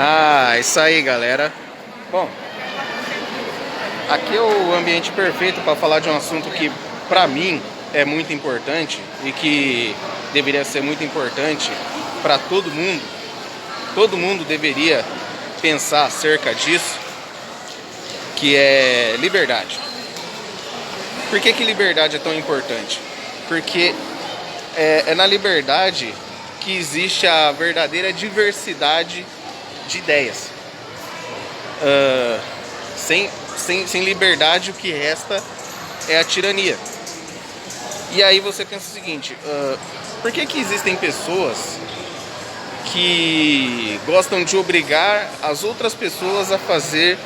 Ah, isso aí, galera. Bom, aqui é o ambiente perfeito para falar de um assunto que, para mim, é muito importante e que deveria ser muito importante para todo mundo. Todo mundo deveria pensar acerca disso, que é liberdade. Por que liberdade é tão importante? Porque é na liberdade que existe a verdadeira diversidade de ideias. Sem liberdade, o que resta é a tirania. E aí você pensa o seguinte: por que existem pessoas que gostam de obrigar as outras pessoas a fazer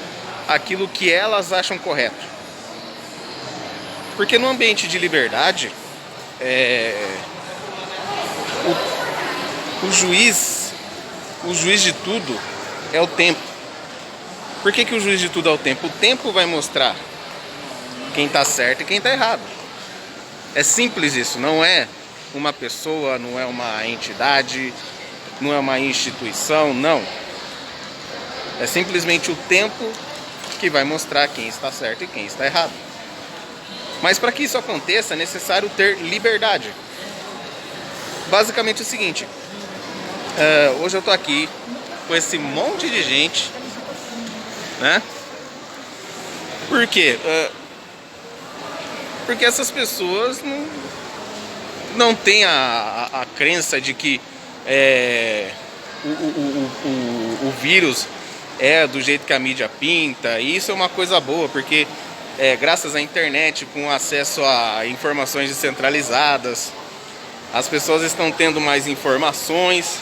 aquilo que elas acham correto? Porque no ambiente de liberdade, o juiz de tudo é o tempo. Por que o juiz de tudo é o tempo? O tempo vai mostrar quem está certo e quem está errado. É simples isso, não é uma pessoa, não é uma entidade, não é uma instituição, não. É simplesmente o tempo que vai mostrar quem está certo e quem está errado. Mas para que isso aconteça é necessário ter liberdade. Basicamente é o seguinte: hoje eu tô aqui com esse monte de gente, né? Por quê? Porque essas pessoas não têm a crença de que o vírus é do jeito que a mídia pinta. E isso é uma coisa boa, porque graças à internet, com acesso a informações descentralizadas, as pessoas estão tendo mais informações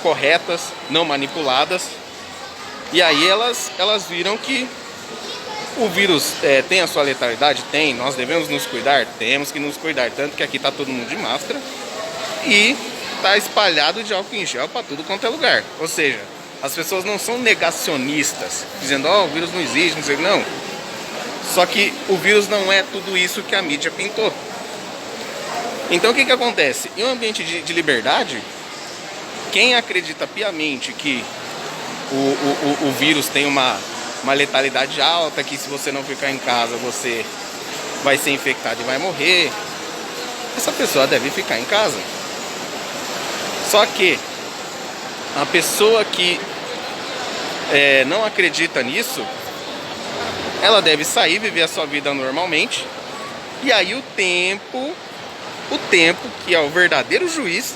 corretas, não manipuladas. E aí elas viram que o vírus tem a sua letalidade? Tem. Nós devemos nos cuidar? Temos que nos cuidar. Tanto que aqui está todo mundo de máscara e está espalhado de álcool em gel para tudo quanto é lugar. Ou seja, as pessoas não são negacionistas, dizendo, o vírus não existe, não sei, não. Só que o vírus não é tudo isso que a mídia pintou. Então o que acontece? Em um ambiente de liberdade, quem acredita piamente que o vírus tem uma letalidade alta, que se você não ficar em casa você vai ser infectado e vai morrer, essa pessoa deve ficar em casa. Só que a pessoa que não acredita nisso, ela deve sair, viver a sua vida normalmente. E aí o tempo, que é o verdadeiro juiz,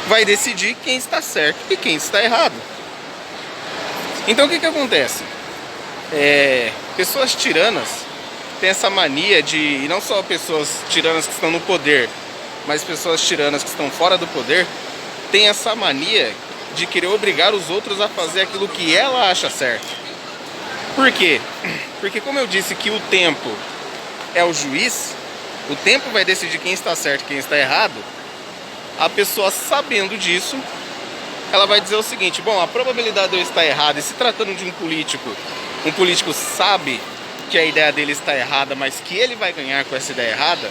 vai decidir quem está certo e quem está errado. Então o que acontece? Pessoas tiranas têm essa mania de, e não só pessoas tiranas que estão no poder, mas pessoas tiranas que estão fora do poder, têm essa mania de querer obrigar os outros a fazer aquilo que ela acha certo. Por quê? Porque, como eu disse que o tempo é o juiz, o tempo vai decidir quem está certo e quem está errado. A pessoa, sabendo disso, ela vai dizer o seguinte: bom, a probabilidade de eu estar errado, e se tratando de um político sabe que a ideia dele está errada, mas que ele vai ganhar com essa ideia errada,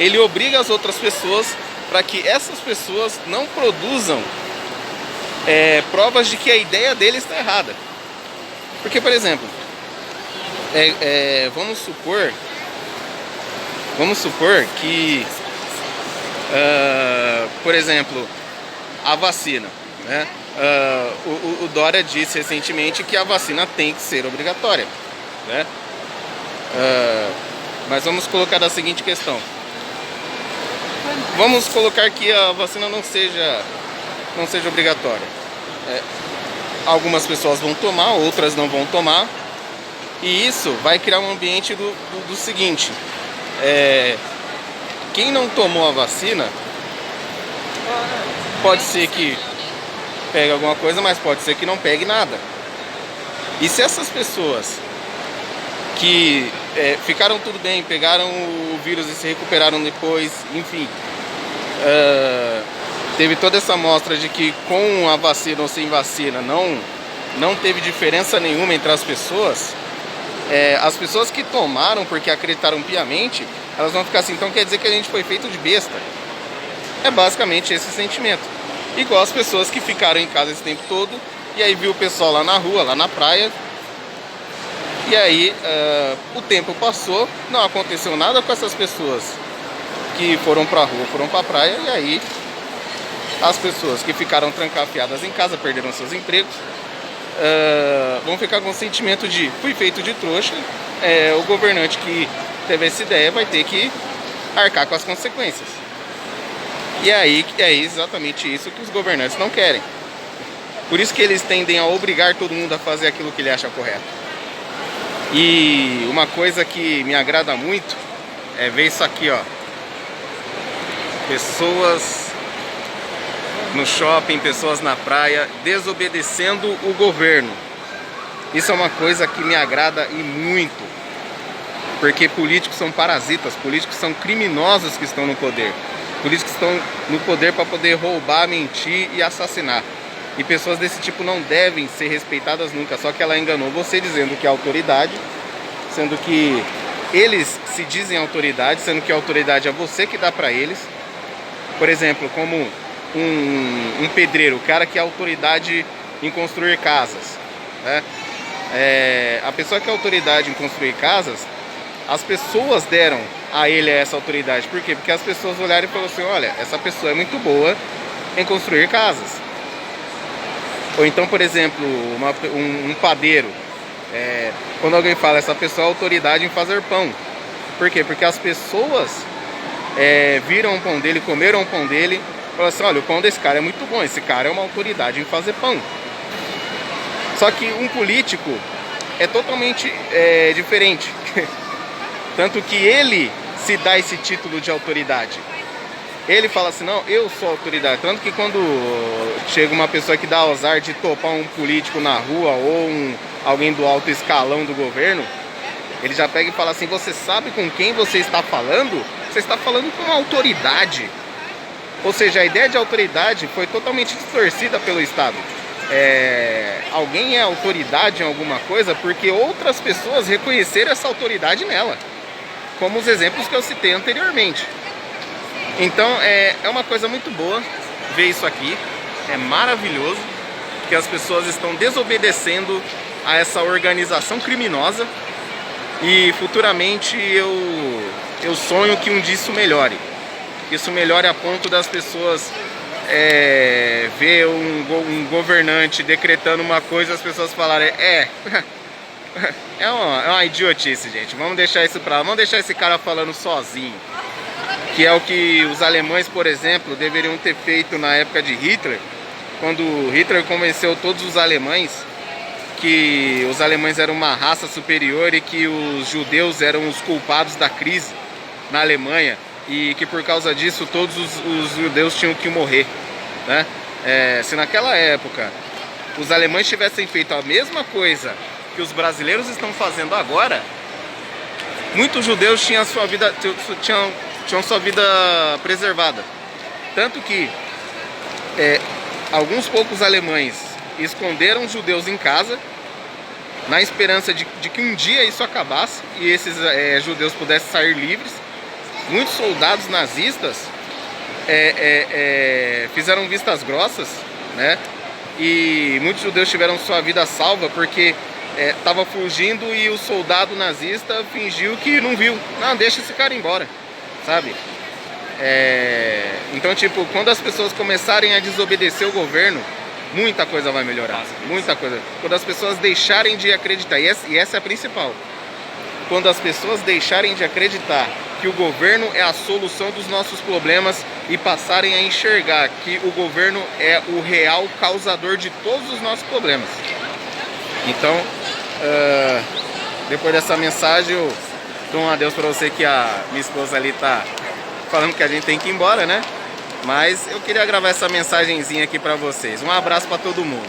ele obriga as outras pessoas para que essas pessoas não produzam provas de que a ideia dele está errada. Porque, por exemplo, vamos supor que, por exemplo, a vacina, né? O Dória disse recentemente que a vacina tem que ser obrigatória, né? Mas vamos colocar da seguinte questão: vamos colocar que a vacina não seja obrigatória. Algumas pessoas vão tomar, outras não vão tomar, e isso vai criar um ambiente do seguinte: quem não tomou a vacina pode ser que pegue alguma coisa, mas pode ser que não pegue nada. E se essas pessoas que ficaram tudo bem, pegaram o vírus e se recuperaram depois, enfim, teve toda essa amostra de que com a vacina ou sem vacina não teve diferença nenhuma entre as pessoas, as pessoas que tomaram porque acreditaram piamente, elas vão ficar assim: então quer dizer que a gente foi feito de besta? É basicamente esse sentimento. igual as pessoas que ficaram em casa esse tempo todo, e aí viu o pessoal lá na rua, lá na praia, e aí o tempo passou, não aconteceu nada com essas pessoas que foram pra rua, foram pra praia, e aí as pessoas que ficaram trancafiadas em casa, perderam seus empregos, vão ficar com o sentimento de fui feito de trouxa, o governante que teve essa ideia vai ter que arcar com as consequências. E aí é exatamente isso que os governantes não querem. Por isso que eles tendem a obrigar todo mundo a fazer aquilo que ele acha correto. E uma coisa que me agrada muito é ver isso aqui, ó. Pessoas no shopping, pessoas na praia, desobedecendo o governo. Isso é uma coisa que me agrada e muito. Porque políticos são parasitas, políticos são criminosos que estão no poder. Políticos estão no poder para poder roubar, mentir e assassinar. E pessoas desse tipo não devem ser respeitadas nunca. Só que ela enganou você dizendo que é autoridade, sendo que eles se dizem autoridade, sendo que a autoridade é você que dá para eles. Por exemplo, como um pedreiro, o cara que é autoridade em construir casas, né? A pessoa que é autoridade em construir casas, as pessoas deram a ele essa autoridade. Por quê? Porque as pessoas olharam e falaram assim, olha, essa pessoa é muito boa em construir casas. Ou então, por exemplo, um padeiro. Quando alguém fala, essa pessoa é autoridade em fazer pão. Por quê? Porque as pessoas viram o pão dele, comeram o pão dele, falaram assim, olha, o pão desse cara é muito bom, esse cara é uma autoridade em fazer pão. Só que um político é totalmente diferente. Tanto que ele se dá esse título de autoridade. Ele fala assim, não, eu sou autoridade. Tanto que quando chega uma pessoa que dá azar de topar um político na rua ou alguém do alto escalão do governo, ele já pega e fala assim, você sabe com quem você está falando? Você está falando com uma autoridade. Ou seja, a ideia de autoridade foi totalmente distorcida pelo Estado. Alguém é autoridade em alguma coisa porque outras pessoas reconheceram essa autoridade nela. Como os exemplos que eu citei anteriormente. Então é uma coisa muito boa ver isso aqui. É maravilhoso que as pessoas estão desobedecendo a essa organização criminosa. E futuramente eu sonho que um dia isso melhore. Isso melhore a ponto das pessoas ver um governante decretando uma coisa e as pessoas falarem é uma idiotice, gente. Vamos deixar isso pra lá. Vamos deixar esse cara falando sozinho. Que é o que os alemães, por exemplo, deveriam ter feito na época de Hitler. Quando Hitler convenceu todos os alemães que os alemães eram uma raça superior e que os judeus eram os culpados da crise na Alemanha. E que por causa disso todos os judeus tinham que morrer, né? Se naquela época os alemães tivessem feito a mesma coisa que os brasileiros estão fazendo agora, muitos judeus tinham sua vida preservada. Tanto que alguns poucos alemães esconderam judeus em casa na esperança de que um dia isso acabasse e esses judeus pudessem sair livres. Muitos soldados nazistas fizeram vistas grossas, né? E muitos judeus tiveram sua vida salva porque estava fugindo e o soldado nazista fingiu que não viu. Não, deixa esse cara embora, sabe? Então, tipo, quando as pessoas começarem a desobedecer o governo, muita coisa vai melhorar. Muita coisa. Quando as pessoas deixarem de acreditar, e essa é a principal. Quando as pessoas deixarem de acreditar que o governo é a solução dos nossos problemas e passarem a enxergar que o governo é o real causador de todos os nossos problemas. Então, depois dessa mensagem, eu dou um adeus pra você, que a minha esposa ali tá falando que a gente tem que ir embora, né? Mas eu queria gravar essa mensagenzinha aqui pra vocês. Um abraço pra todo mundo.